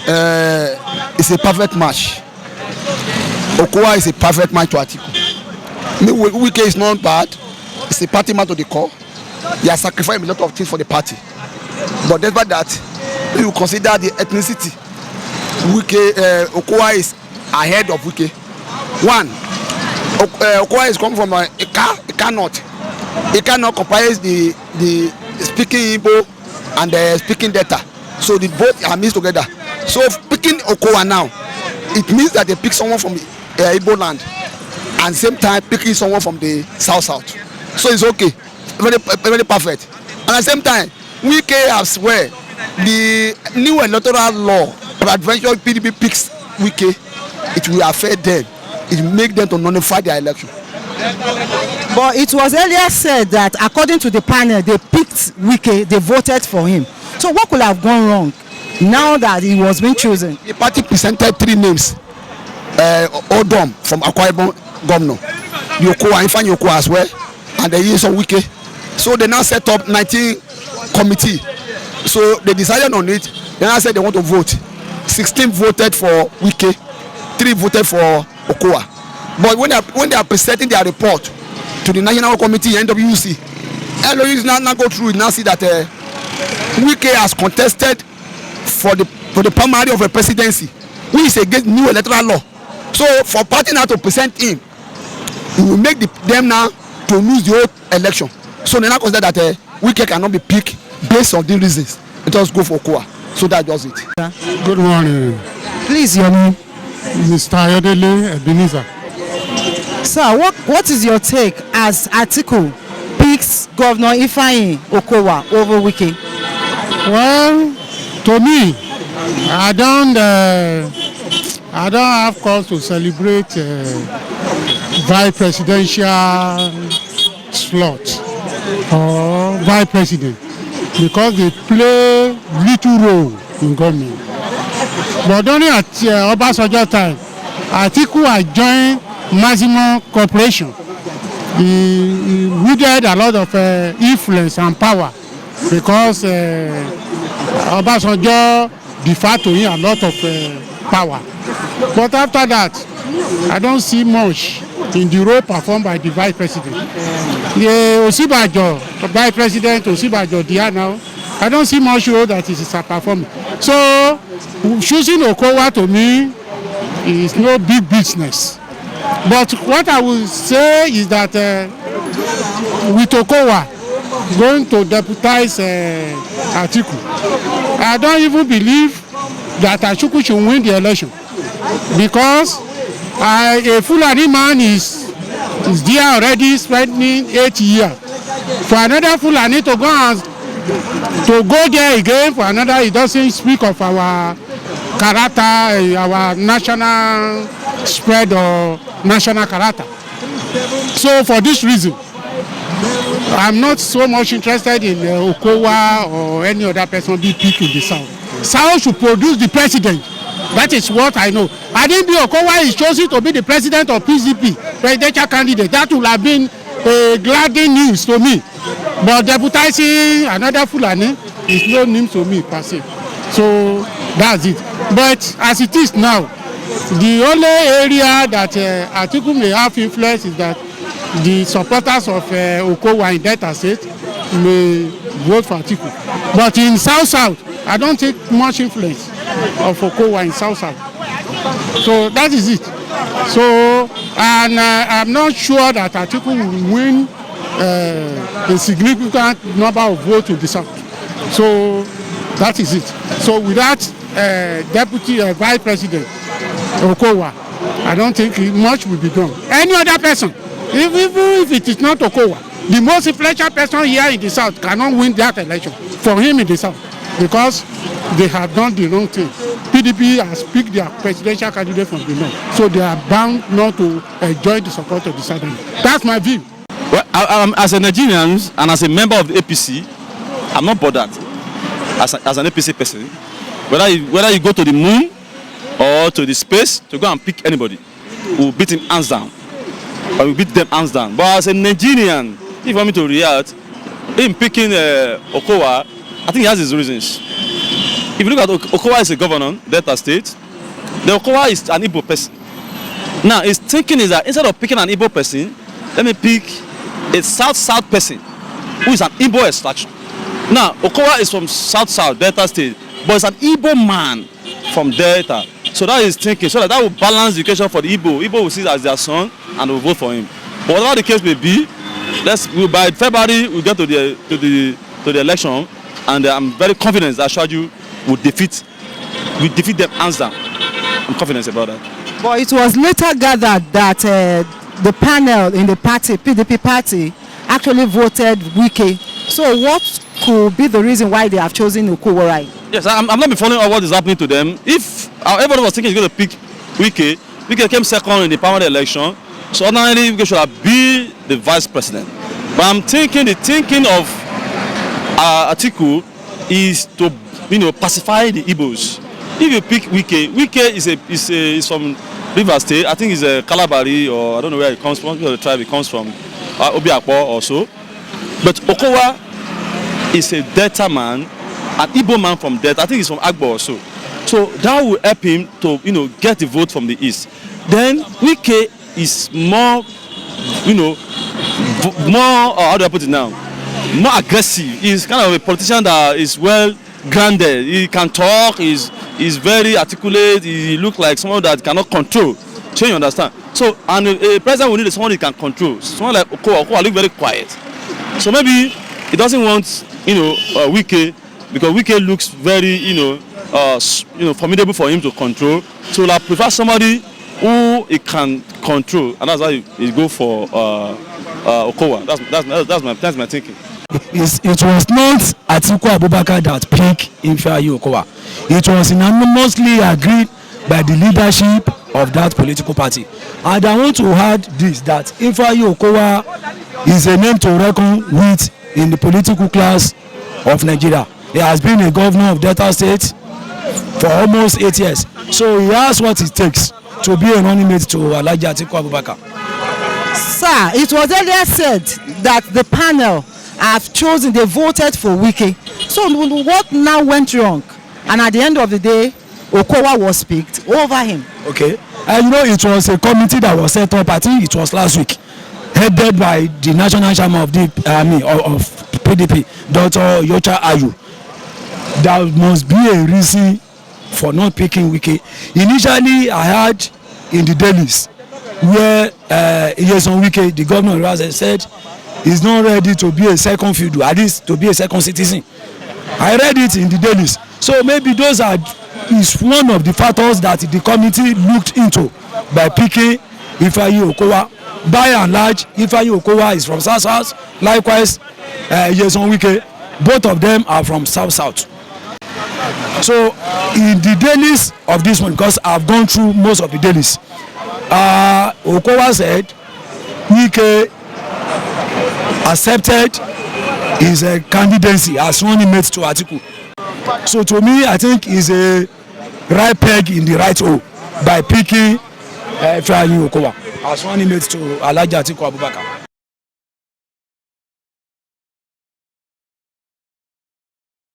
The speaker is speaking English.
it's a perfect match. Okowa is a perfect match to Atiku. Wike is not bad. It's a party man to the core. He has sacrificed a lot of things for the party. But despite that, you consider the ethnicity. Okowa is ahead of Wike. One, Okowa is coming from Eka North. Eka North comprises the speaking Igbo and the speaking Delta. So the both are mixed together. So picking Okowa now, it means that they pick someone from the Igbo land and same time picking someone from the south. So it's okay, very perfect. And at the same time, Wike has swear the new electoral law, peradventure PDP picks Wike, it will affect them. It will make them to nullify their election. But it was earlier said that according to the panel, they picked Wike, they voted for him. So what could have gone wrong now that he was being chosen? The party presented 3 names. Odom from Akwa Ibom governor, the Okowa, Ifeanyi Okowa as well, and the Nyesom Wike. So they now set up 19 committee. So they decided on it. They now said they want to vote. 16 voted for Wike, 3 voted for Okowa. But when they are presenting their report to the National Committee, NWC, LOUs now go through it, now see that Wike has contested for the primary of a presidency, which is against new electoral law. So for party now to present him, it will make them now to lose the whole election. So they now consider that Wike cannot be picked based on these reasons. Let us go for Okowa. So that does it. Good morning. Please, your name? Mr. Ayodele Ebenezer. Sir, what is your take as Atiku picks Governor Ifeanyi Okowa over Wike? Well, to me, I don't have cause to celebrate vice presidential slot or vice president because they play little role in government. But during Obasanjo time, Atiku has joined maximum cooperation. He wielded a lot of influence and power because Obasanjo deferred to him a lot of power. But after that, I don't see much in the role performed by the vice president. The Osibajo, the vice president Osibajo, they are now. I don't see much role that is performing. So choosing Okowa to me is no big business. But what I will say is that with Okowa going to deputize Atiku, I don't even believe that Atiku should win the election because a Fulani man is there already spending 8 years. For another Fulani to go there again for another, it doesn't speak of our character, our national spread or national character. So for this reason, I'm not so much interested in Okowa or any other person being picked in the South. South should produce the president. That is what I know. I didn't be Okowa is chosen to be the president of PDP, presidential candidate. That would have been a gladding news to me. But deputizing another Fulani is no news to me per se. So that's it. But as it is now, the only area that Atiku may have influence is that the supporters of Okowa in Delta State may vote for Atiku. But in South, I don't take much influence of Okowa in South. So that is it. So, and I'm not sure that Atiku will win a significant number of votes to the South. So that is it. So without Deputy Vice President Okowa, I don't think much will be done. Any other person, even if it is not Okowa, the most influential person here in the South cannot win that election for him in the South because they have done the wrong thing. PDP has picked their presidential candidate from the North, so they are bound not to enjoy the support of the Southern. That's my view. Well, as a Nigerian and as a member of the APC, I'm not bothered as an APC person. Whether you go to the moon or to the space to go and pick anybody, we'll beat him hands down. Or we'll beat them hands down. But as a Nigerian, if you want me to react, him picking Okowa, I think he has his reasons. if you look at Okowa is a governor, Delta State, the Okowa is an Igbo person. Now, his thinking is that instead of picking an Igbo person, let me pick a South person who is an Igbo extraction. Now, Okowa is from South Delta State, but it's an Igbo man from Delta. So that is thinking, so that will balance the education for the Igbo. Igbo will see it as their son and will vote for him. But whatever the case may be, by February we'll get to the election, and I'm very confident that Shaju will defeat them hands down. I'm confident about that. But it was later gathered that the panel in the party, PDP party, actually voted Wike. So what could be the reason why they have chosen Okowa? Yes, I'm not been following what is happening to them. If everybody was thinking he's going to pick Wike came second in the primary election, so ordinarily Wike should be the vice president. But I'm thinking the thinking of Atiku is to pacify the Igbos. If you pick Wike is from River State. I think he's a Kalabari, or I don't know where he comes from. The tribe he comes from, Obiakpo also. But Okowa is a Delta man, an Igbo man from Delta. I think he's from Agbo also. So that will help him to get the vote from the east. Then Wike is more how do I put it now? More aggressive. He's kind of a politician that is well grounded. He can talk. He's very articulate. He looks like someone that cannot control. So you understand. So and a president will need someone he can control. Someone like Okowa look very quiet. So maybe he doesn't want Wike, because Wike looks very formidable for him to control. So I prefer somebody who he can control, and that's why he go for Okowa. That's my thinking. It was not Atiku Abubakar that picked Ifeanyi Okowa. It was unanimously agreed by the leadership of that political party. And I want to add this, that Ifeanyi Okowa is a name to reckon with in the political class of Nigeria. He has been a governor of Delta State for almost 8 years. So he has what it takes to be a running mate to Alhaji Atiku Abubakar. Sir, it was earlier said that the panel have chosen, they voted for Wike. So what now went wrong? And at the end of the day, Okowa was picked over him. Okay. It was a committee that was set up, I think it was last week, headed by the national chairman of the of PDP, Dr. Yocha Ayu. There must be a reason for not picking Wike. Initially, I heard in the dailies where Nyesom Wike, the governor of Rivers, said he's not ready to be a second field, at least to be a second citizen. I read it in the dailies. So maybe those is one of the factors that the committee looked into by picking Ifeanyi Okowa. By and large, Ifeanyi Okowa is from South. Likewise, Nyesom Wike, both of them are from South. So in the dailies of this one, because I've gone through most of the dailies, Okowa said Wike accepted his candidacy as running mate to Atiku. So to me, I think is a right peg in the right hole by picking Ifeanyi Okowa as running mate to Alhaji Atiku Abubakar.